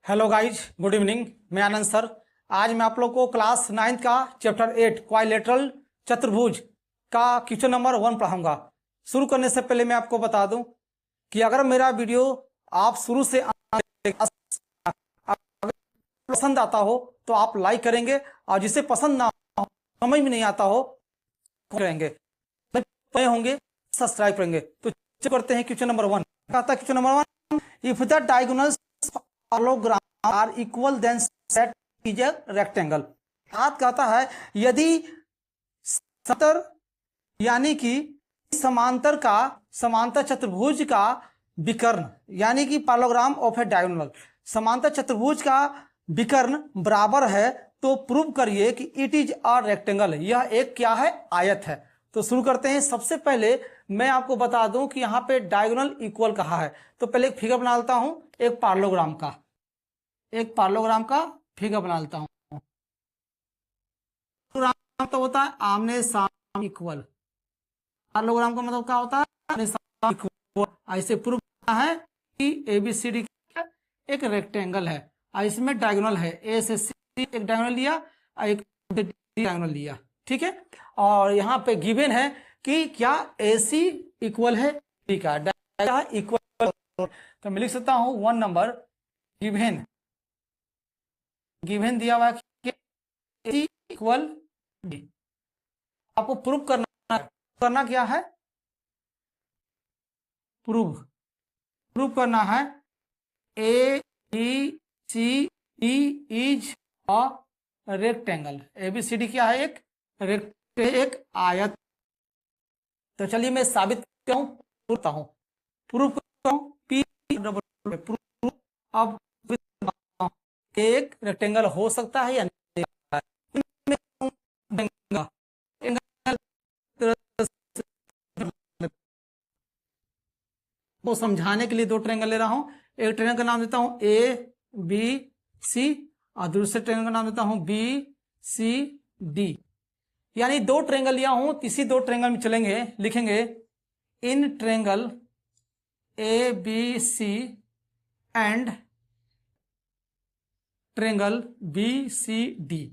Hello guys, good evening. मैं आनंद sir. आज मैं आप लोग को क्लास 9 का चैप्टर 8 क्वाड्रिलेटरल चतुर्भुज का क्वेश्चन नंबर 1 पढ़ाऊंगा। शुरू करने से पहले मैं आपको बता दूं कि अगर मेरा वीडियो आप शुरू से पसंद आता हो तो आप लाइक करेंगे, और जिसे पसंद ना हो, समझ में नहीं आता हो, करेंगे होंगे सब्सक्राइब करेंगे। तो करते हैं क्वेश्चन नंबर 1। कहता है question number 1, if the diagonals parallelogram are equal then set is a rectangle। बात कहता है यदि समांतर यानी कि समांतर चतुर्भुज का विकर्ण यानी कि पैरेललोग्राम ऑफ ए डायगोनल, समांतर चतुर्भुज का विकर्ण बराबर है तो प्रूव करिए कि इट इज अ रेक्टेंगल। यह एक क्या है? आयत है। तो शुरू करते हैं। सबसे पहले मैं आपको बता दूं कि यहाँ पे डायगोनल इक्वल कहा है, तो पहले एक फिगर बना लेता हूं, एक पैरेललोग्राम का फिगर बना लेता हूं। पैरेललोग्राम तो होता है आमने सामने इक्वल। पैरेललोग्राम का मतलब क्या होता है? आमने सामने इक्वल। ऐसे प्रूव करना है कि ABCD एक रेक्टेंगल है, और इसमें डायगोनल है। A से C एक डायगोनल लिया, एक डायगोनल लिया, ठीक है। और यहाँ पे गिवन है कि क्या AC इक्वल है B का, इक्वल। तो मैं लिख सकता हूं 1 नंबर गिवन दिया हुआ है कि AC इक्वल B। आपको प्रूव करना क्या है? प्रूव करना है ABCD is a rectangle. ABCD क्या है? एक आयत। तो चलिए मैं साबित करता हूं। प्रूफ अब एक रेक्टेंगल हो सकता है या नहीं? वो समझाने के लिए 2 ट्रायंगल ले रहा हूं। एक ट्रायंगल का नाम देता हूं ABC और दूसरे ट्रायंगल का नाम देता हूं BCD। यानी 2 ट्रायंगल लिया हूं, इसी 2 ट्रायंगल में चलेंगे, लिखेंगे in triangle ABC and triangle BCD।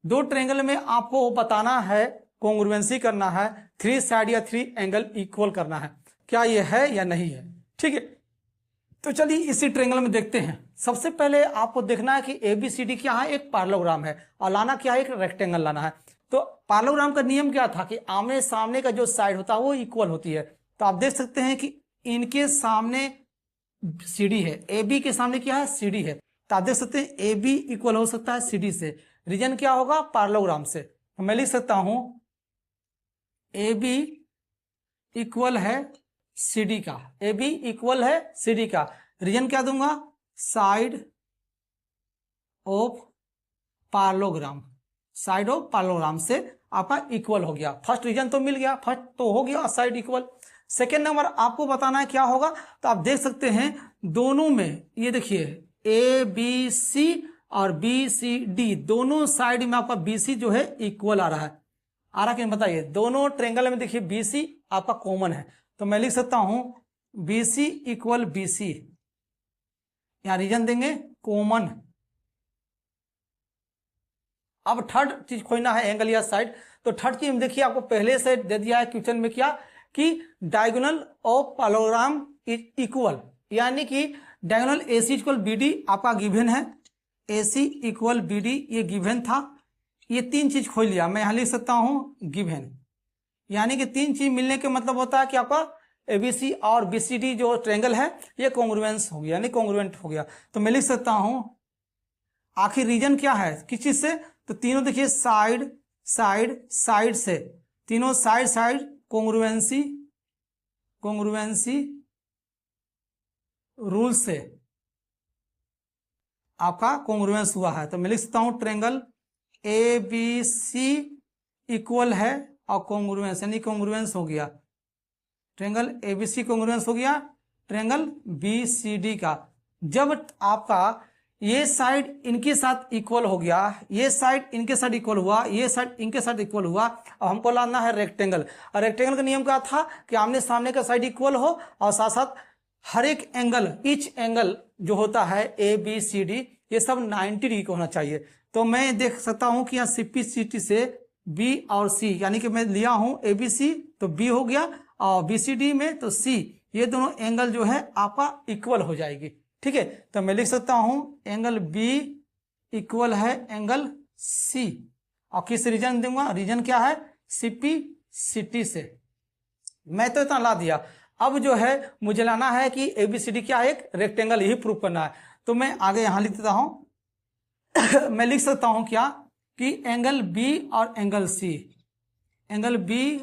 2 triangle में आपको बताना है, कॉन्ग्रुएंसी करना है, 3 साइड या 3 एंगल इक्वल करना है, क्या यह है या नहीं है, ठीक है। तो चलिए इसी ट्रायंगल में देखते हैं। सबसे पहले आपको देखना है कि ABCD क्या है? एक पैरेललोग्राम है, और लाना क्या है? एक रेक्टेंगल लाना है। तो पैरेललोग्राम का नियम क्या था कि आमने सामने का जो साइड होता है वो इक्वल होती है। तो आप देख सकते हैं कि इनके सामने CD है, AB के सामने क्या है? CD है। तो आप देख सकते हैं AB इक्वल हो सकता है CD से। रीजन क्या होगा? पैरेललोग्राम से। तो मैं लिख सकता हूं AB इक्वल है CD का। AB इक्वल है CD का। रीजन क्या दूंगा? Side of parallelogram. Side of parallelogram से आपका इक्वल हो गया। फर्स्ट रीजन तो मिल गया, फर्स्ट तो हो गया साइड इक्वल। सेकेंड नंबर आपको बताना है क्या होगा। तो आप देख सकते हैं दोनों में, ये देखिए ABC और BCD दोनों साइड में आपका BC जो है इक्वल आ रहा है। आ रहा कि नहीं बताइए? दोनों ट्रायंगल में देखिए BC आपका कॉमन है। तो मैं लिख सकता हूं BC इक्वल BC। यहां रीजन देंगे कॉमन। अब थर्ड चीज खोजना है, एंगल या साइड। तो थर्ड चीज देखिए आपको पहले से दे दिया है क्वेश्चन में, क्या कि diagonal of parallelogram is equal, यानी कि डायगोनल AC इक्वल BD आपका गिवन है। AC इक्वल BD ये गिवन था। ये 3 चीज खोज लिया। मैं यहां लिख सकता हूं गिवन, यानी कि 3 चीज मिलने के मतलब होता है कि आपका ABC और BCD जो ट्रायंगल है ये कॉन्ग्रुएंस हो गया, यानी कॉन्ग्रुएंट हो गया। तो मैं लिख सकता हूं आखिर रीजन क्या है किस चीज से? तो तीनों देखिए साइड से, तीनों साइड कॉन्ग्रुएंसी रूल से आपका कॉन्ग्रुएंस हुआ है। तो मैं लिख सकता हूं ट्रायंगल ABC इक्वल है और कॉन्ग्रुएंस, यानी कॉन्ग्रुएंस हो गया। ट्रायंगल ABC कॉन्ग्रुएंस हो गया ट्रायंगल BCD का। जब आपका ये साइड इनके साथ इक्वल हो गया, ये साइड इनके साथ इक्वल हुआ, ये साइड इनके साथ इक्वल हुआ, अब हमको लाना है रेक्टेंगल। और रेक्टेंगल का नियम क्या था कि आमने सामने का साइड इक्वल हो और साथ साथ हर एक एंगल, ईच एंगल जो होता है ए बी सी डी, ये सब 90 डिग्री का होना चाहिए। तो मैं देख सकता हूं कि यहाँ CPCT से बी और सी, यानी कि मैं लिया हूं ABC तो बी हो गया, और BCD में तो सी, ये दोनों एंगल जो है आपका इक्वल हो जाएगी। ठीक है, तो मैं लिख सकता हूं एंगल बी इक्वल है एंगल सी, और किस रीजन दूंगा, रीजन क्या है, CPCT से। मैं तो इतना ला दिया, अब जो है मुझे लाना है कि ABCD क्या है, एक रेक्टेंगल, यही प्रूव करना है। तो मैं आगे यहां लिख देता हूं मैं लिख सकता हूं क्या कि एंगल बी और एंगल सी, एंगल बी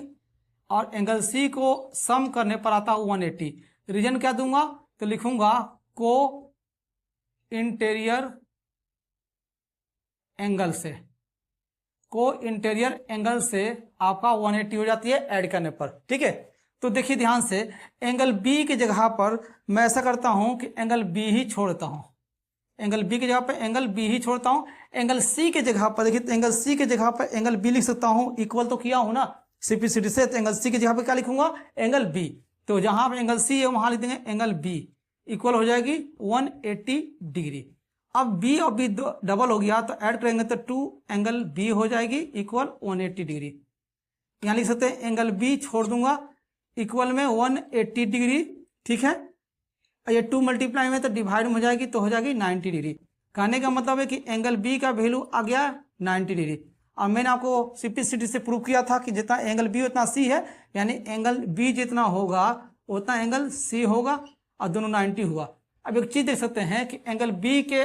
और एंगल सी को सम करने पर आता 180। रीजन क्या दूंगा, तो लिखूंगा को इंटीरियर एंगल से, को इंटीरियर एंगल से आपका 180 हो जाती है ऐड करने पर। ठीक है, तो देखिए ध्यान से, एंगल बी की जगह पर मैं ऐसा करता हूं कि एंगल बी ही छोड़ता हूं, एंगल बी की जगह पर एंगल बी ही छोड़ता हूं। एंगल सी के जगह पर देखिए, एंगल सी के जगह पर एंगल बी लिख सकता हूं, इक्वल तो किया हूं ना CPCT से, तो एंगल सी की जगह पर क्या लिखूंगा, एंगल बी। तो जहां पर एंगल सी है वहां लिख देंगे एंगल बी, इक्वल हो जाएगी 180 डिग्री। अब बी और बी डबल हो गया, तो ऐड करेंगे तो 2 एंगल बी हो जाएगी इक्वल 180 डिग्री। यहां लिख सकते हैं एंगल बी छोड़ दूंगा, इक्वल में 180 डिग्री। ठीक है, ये 2 मल्टीप्लाई में तो डिवाइड में हो जाएगी, तो हो जाएगी 90 डिग्री। कहने का मतलब है कि एंगल बी का वैल्यू आ गया 90 डिग्री। और मैंने आपको CPCT से प्रूव किया था कि जितना एंगल बी उतना सी है, यानी एंगल बी जितना होगा उतना एंगल सी होगा, और दोनों 90 हुआ। अब एक चीज देख सकते हैं कि एंगल बी के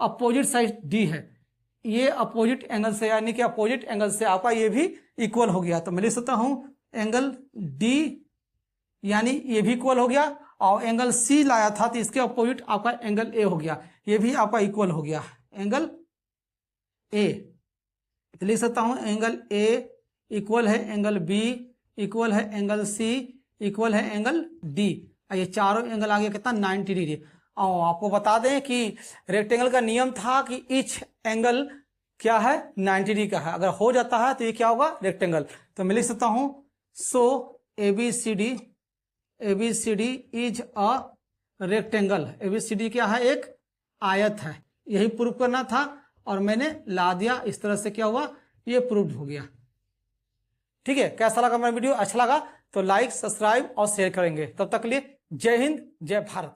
अपोजिट साइड डी है, ये अपोजिट एंगल से, यानी कि अपोजिट एंगल से आपका ये भी इक्वल हो गया। तो मैं लिख सकता हूं एंगल डी, यानी ये भी इक्वल हो गया, और एंगल सी लाया था तो इसके अपोजिट आपका एंगल ए हो गया, ये भी आपका इक्वल हो गया एंगल ए। तो लिख सकता हूं एंगल ए इक्वल है एंगल बी, इक्वल है एंगल सी, इक्वल है एंगल डी। ये चारों एंगल आ गया कितना, 90 डिग्री। और आपको बता दें कि रेक्टेंगल का नियम था कि ईच एंगल क्या है, 90 डिग्री का है। अगर हो जाता है तो ये क्या होगा, रेक्टेंगल। तो मैं लिख सकता हूं सो ABCD is a rectangle. ABCD क्या है, एक आयत है, यही प्रूव करना था, और मैंने ला दिया। इस तरह से क्या हुआ, ये प्रूव हो गया। ठीक है, कैसा लगा मेरा वीडियो, अच्छा लगा तो लाइक, सब्सक्राइब और शेयर करेंगे। तब तक के लिए जय हिंद, जय भारत।